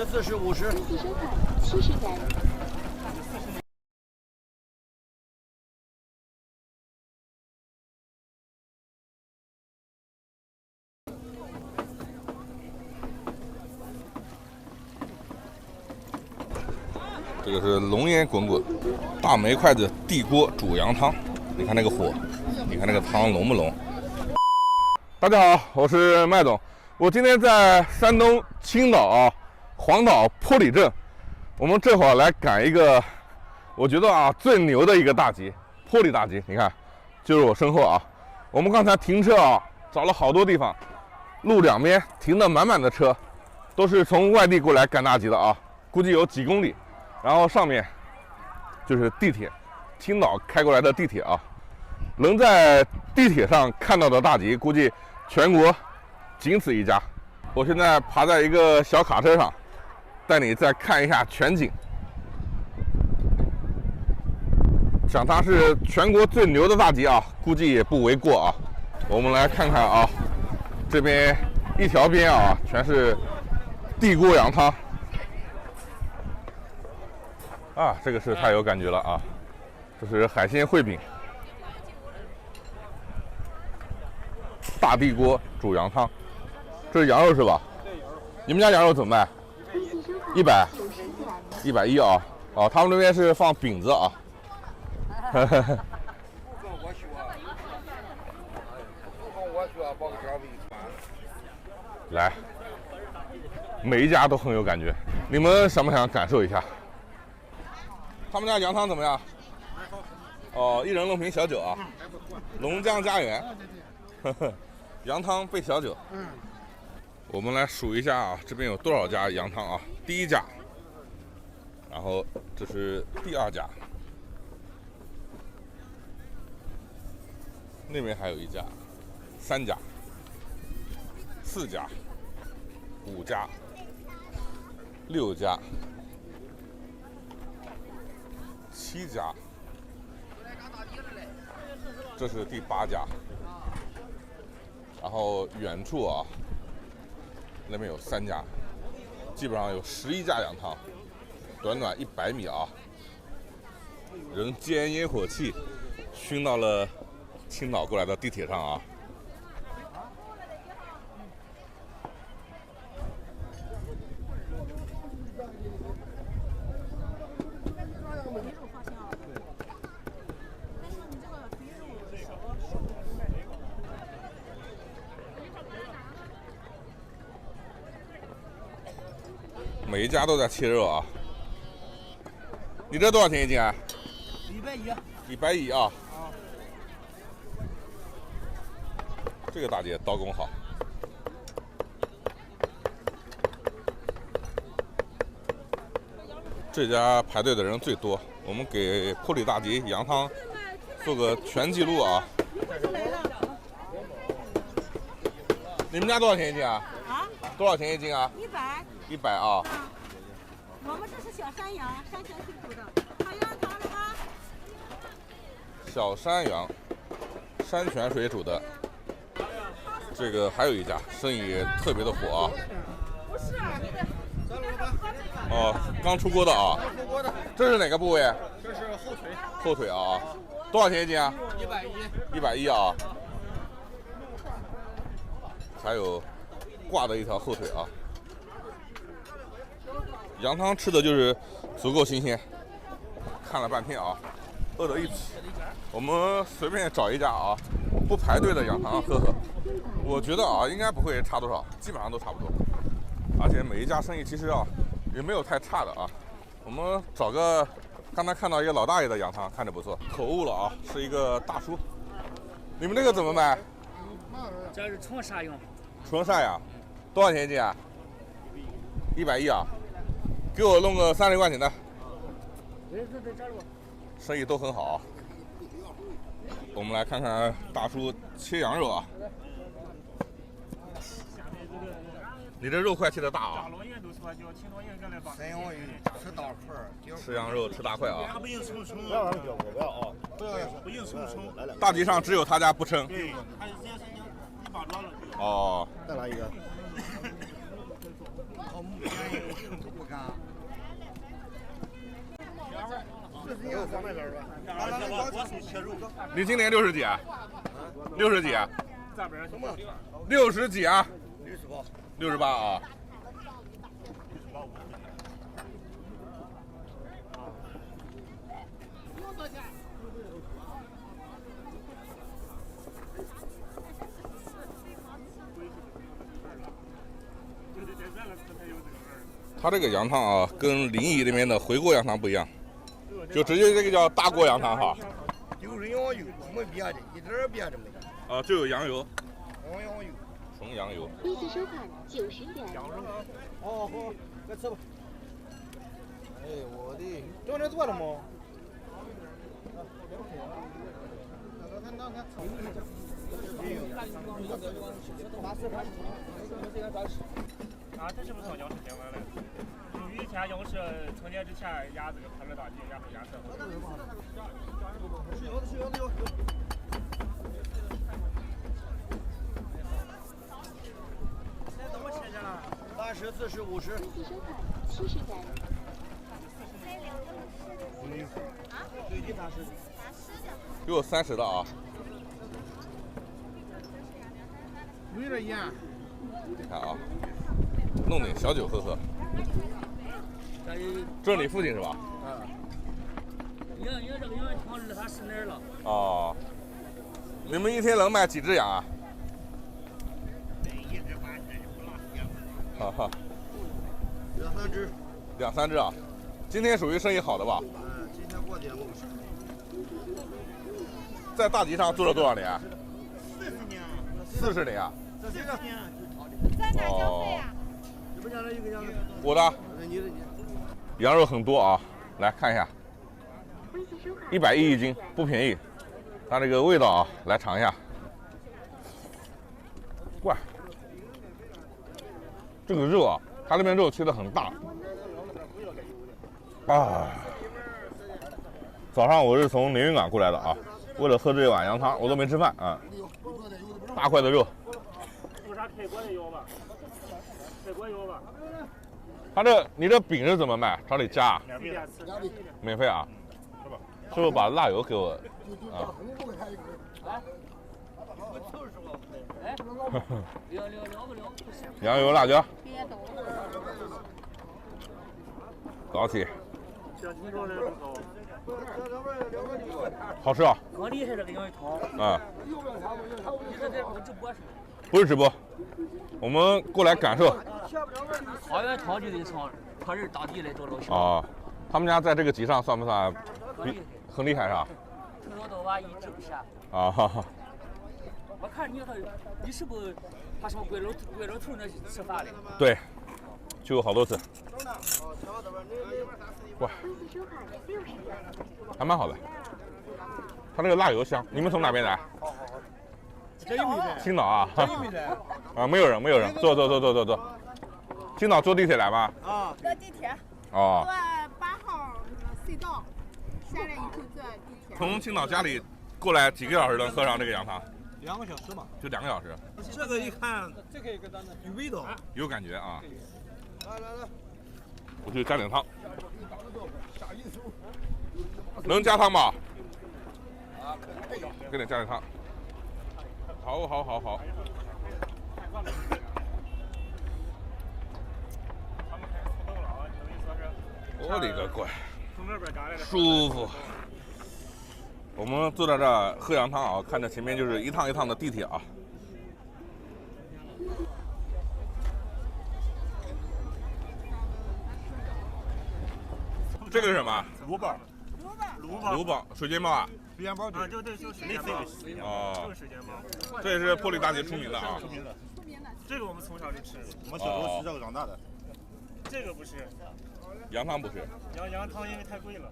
30、40、50。提升款70元。这个是龙烟滚滚，大煤筷子地锅煮羊汤。你看那个火，你看那个汤浓不浓？大家好，我是麦总。我今天在山东青岛黄岛坡里镇，我们这会儿来赶一个，我觉得最牛的一个大集——坡里大集。你看，就是我身后啊。我们刚才停车找了好多地方，路两边停的满满的车，都是从外地过来赶大集的估计有几公里。然后上面就是地铁，青岛开过来的地铁能在地铁上看到的大集，估计全国仅此一家。我现在爬在一个小卡车上，带你再看一下全景。讲它是全国最牛的大集估计也不为过我们来看看这边一条边全是地锅羊汤。这个是太有感觉了这是海鲜烩饼，大地锅煮羊汤，这是羊肉是吧？你们家羊肉怎么卖？100、110他们那边是放饼子来，每一家都很有感觉，你们想不想感受一下？他们家羊汤怎么样？一人弄瓶小酒龙江家园，羊汤配小酒。我们来数一下这边有多少家羊汤第一家，然后这是第二家，那边还有一家，3家、4家、5家、6家。7家，这是第8家，然后远处那边有3家，基本上有11家羊汤，短短100米人间烟火气熏到了青岛过来的地铁上每一家都在切肉你这多少钱一斤？110。110这个大姐刀工好。这家排队的人最多，我们给坡里大集羊汤做个全记录你们家多少钱一斤多少钱一斤？100。我们这是小山羊，山泉水煮的，还有汤了吗？小山羊，山泉水煮的。这个还有一家，生意特别的火不是刚出锅的这是哪个部位？这是后腿。后腿多少钱一斤？110。还有挂的一条后腿羊汤吃的就是足够新鲜。看了半天饿得一起。我们随便找一家不排队的羊汤喝喝。我觉得应该不会差多少，基本上都差不多。而且每一家生意其实也没有太差的我们找个刚才看到一个老大爷的羊汤，看着不错。口误了是一个大叔。你们这个怎么卖？这是纯山羊。纯山羊，多少钱一斤？110给我弄个30块钱的。生意都很好我们来看看大叔切羊肉你这肉块切的大吃大块，吃羊肉吃大块不硬称称，不要玩表，不要不硬称称。大集上只有他家不称。对，他直接是1把抓了。哦，再来一个。不干。你今年60几啊？60几啊？60几啊？68啊？它这个羊汤啊，跟临沂那边的回锅羊汤不一样，就直接这个叫大锅羊汤哈。就是羊油，没别的，一点别的没有。啊，就有羊油，光羊油。纯羊油。依次收款90元。哦，好，来吃吧。哎，我的，这能做了吗？啊，这是不是从羊市进来的？有一天羊市春节之前压这个拍了大地，然后压车。是有的，是有的有。现在怎么切去了？30、40、50。依次收款70元。最低30。给我30的啊！有点盐。你看啊，弄点小酒喝喝。这是你父亲是吧？因为这个羊汤二他是哪儿了？哦，你们一天能卖几只羊啊？哈哈，2、3只啊。今天属于生意好的吧？今天过节我们是。在大集上做了多少年？40年。40年啊？这谁的？在哪交费啊？你们家的一个羊。我的。你的。羊肉很多啊，来看一下，110一斤，不便宜。它这个味道啊，来尝一下。哇，这个肉啊，它这边肉切的很大。啊，早上我是从连云港过来的啊，为了喝这碗羊汤，我都没吃饭啊。大块的肉。有啥开锅的有吧？开锅有吧？他这你这饼是怎么卖？找你加？免费啊？师傅把辣油给我啊。羊油辣椒。高起。好吃啊！可厉害这个羊肉汤。啊。你这在直播是？不是直播，我们过来感受。汤圆汤就得从他这当地来找老乡。哦，他们家在这个集上算不算很厉害是吧？听说都娃一直不下。啊哈哈。我看你是不是他上拐老头那吃饭的？对，去过好多次。哇，还蛮好的。他这个辣油香。你们从哪边来？青岛啊。啊，没有人，坐。青岛坐地铁来吗？啊，坐地铁。哦。坐8号隧道，下来以后坐地铁。从青岛家里过来几个小时能喝上这个羊汤？2个小时嘛。就2个小时。这个一看，这个有味道，有感觉啊。来，我去加点汤。能加汤吗？给点加点汤。好。我的个乖，舒服。我们坐在这儿喝羊汤啊，看着前面就是一趟一趟的地铁啊。这个是什么？卤包，水煎包啊？水煎包啊，对，就是水煎包。哦，就是水煎包。这也是坡里大街出名的啊。出名的。这个我们从小就吃，我们小时候吃这个长大的。这个不是。羊汤不是。羊汤因为太贵了。